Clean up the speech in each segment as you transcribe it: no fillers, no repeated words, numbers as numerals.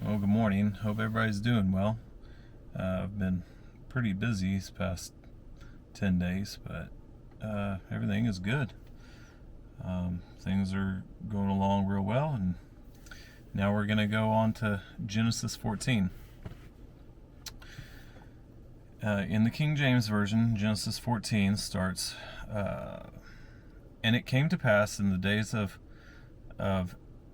Well, good morning. Hope everybody's doing well. I've been pretty busy these past 10 days, but everything is good. Things are going along real well, and now we're going to go on to Genesis 14. In the King James Version, Genesis 14 starts, and it came to pass in the days of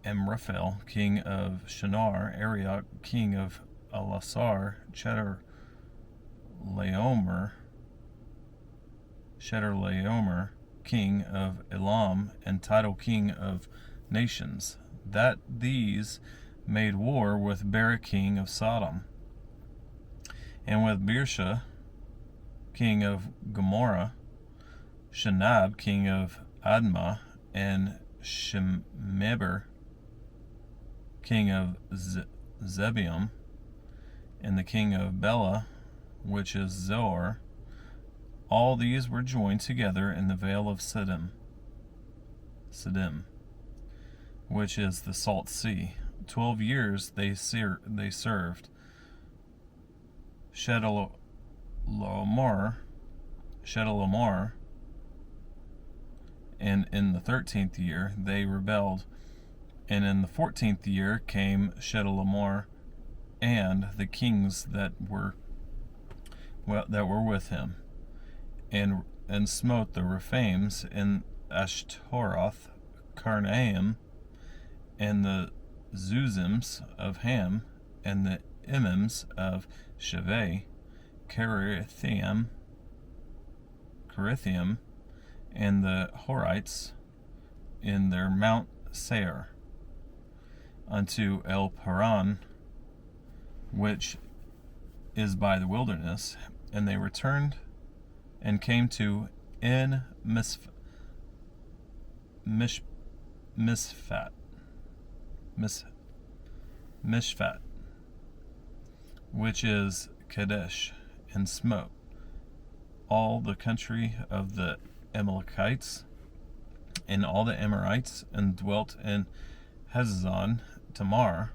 Amraphel, king of Shinar, Arioch, king of Elasar, Chedorlaomer, king of Elam, and Tidal, king of nations, that these made war with Bera, king of Sodom, and with Birsha, king of Gomorrah, Shinab, king of Admah, and Shemeber, king of Zebium, and the king of Bela, which is Zoar. All these were joined together in the vale of Siddim, which is the Salt Sea. 12 years they served Chedorlaomer, and in the 13th year they rebelled. And in the 14th year came Chedorlaomer and the kings that were with him, and smote the Rephaims in Ashtaroth, Karnaim, and the Zuzims of Ham, and the Imims of Shaveh, Carithium, and the Horites in their Mount Seir, unto El Paran, which is by the wilderness. And they returned and came to En Mishpat, which is Kadesh, and smote all the country of the Amalekites and all the Amorites, and dwelt in Hazazon Tamar.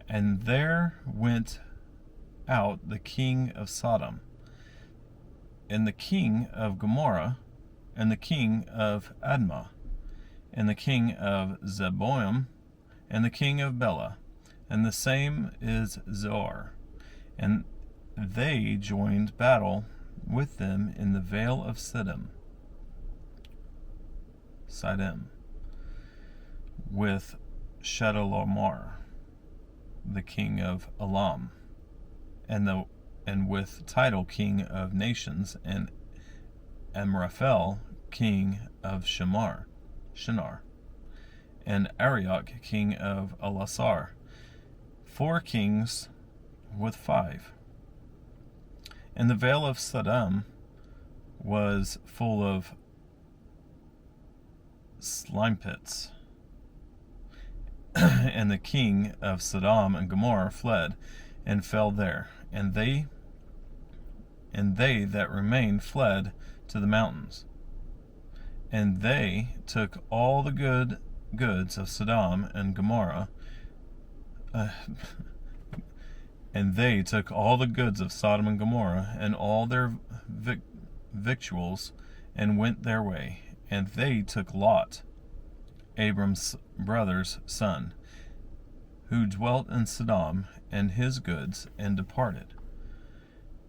And there went out the king of Sodom, and the king of Gomorrah, and the king of Admah, and the king of Zeboim, and the king of Bela, and the same is Zoar. And they joined battle with them in the vale of Siddim, with Chedorlaomer, the king of Elam, and with Tidal, king of nations, and Amraphel, king of Shinar, and Arioch, king of Elasar, 4 kings with 5. And the vale of Siddim was full of slime pits. And the king of Sodom and Gomorrah fled and fell there, and they that remained fled to the mountains. And they took all the goods of Sodom and Gomorrah, and they took all the goods of Sodom and Gomorrah, and all their victuals, and went their way. And they took Lot, Abram's brother's son, who dwelt in Sodom, and his goods, and departed.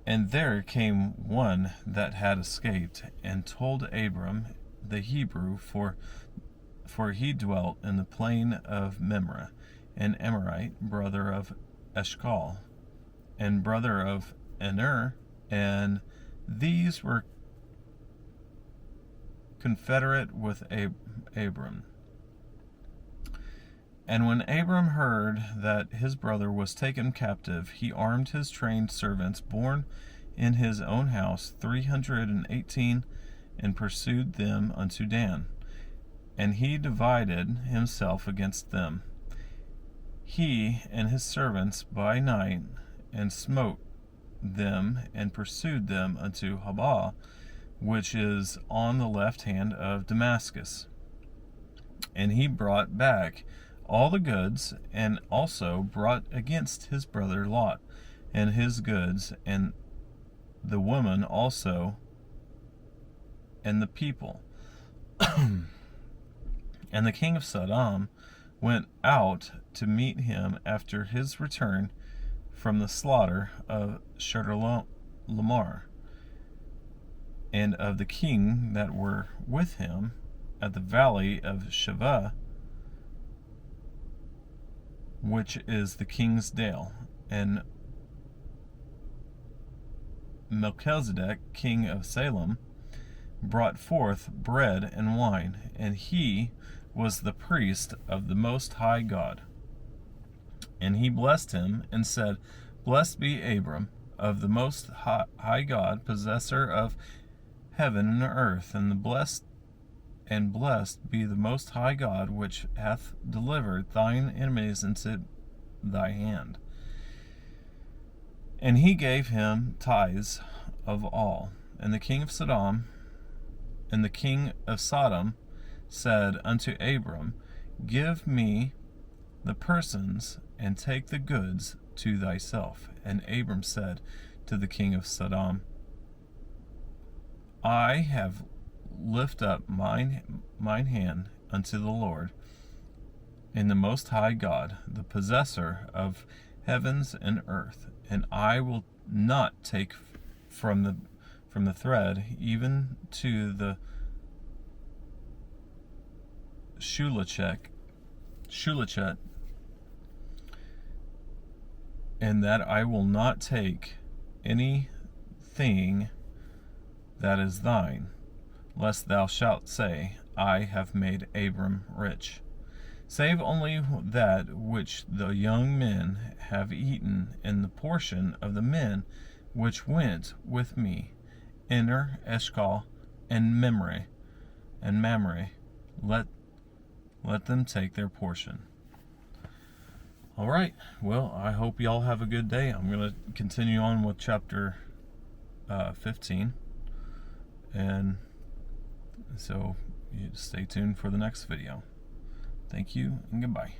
And there came one that had escaped, and told Abram the Hebrew, for he dwelt in the plain of Mamre, an Amorite, brother of Eshcol, and brother of Aner, and these were confederate with Abram. And when Abram heard that his brother was taken captive, he armed his trained servants born in his own house, 318, and pursued them unto Dan. And he divided himself against them, he and his servants, by night, and smote them, and pursued them unto Habah, which is on the left hand of Damascus. And he brought back all the goods, and also brought against his brother Lot, and his goods, and the woman also, and the people. And the king of Sodom went out to meet him after his return from the slaughter of Chedorlaomer, and of the king that were with him at the valley of Shaveh, which is the king's dale. And Melchizedek, king of Salem, brought forth bread and wine, and he was the priest of the Most High God. And he blessed him and said, Blessed be Abram of the Most High God, possessor of heaven and earth, and blessed be the Most High God, which hath delivered thine enemies into thy hand. And he gave him tithes of all. And the king of Sodom said unto Abram, Give me the persons, and take the goods to thyself. And Abram said to the king of Sodom, I have lift up mine hand unto the Lord, in the Most High God, the possessor of heavens and earth, and I will not take from the thread even to the shulechet, and that I will not take anything that is thine, lest thou shalt say, I have made Abram rich, save only that which the young men have eaten, in the portion of the men which went with me, Ener, Eshcol, and Mamre, let them take their portion. All right. Well, I hope y'all have a good day. I'm going to continue on with chapter 15. And so you stay tuned for the next video. Thank you and goodbye.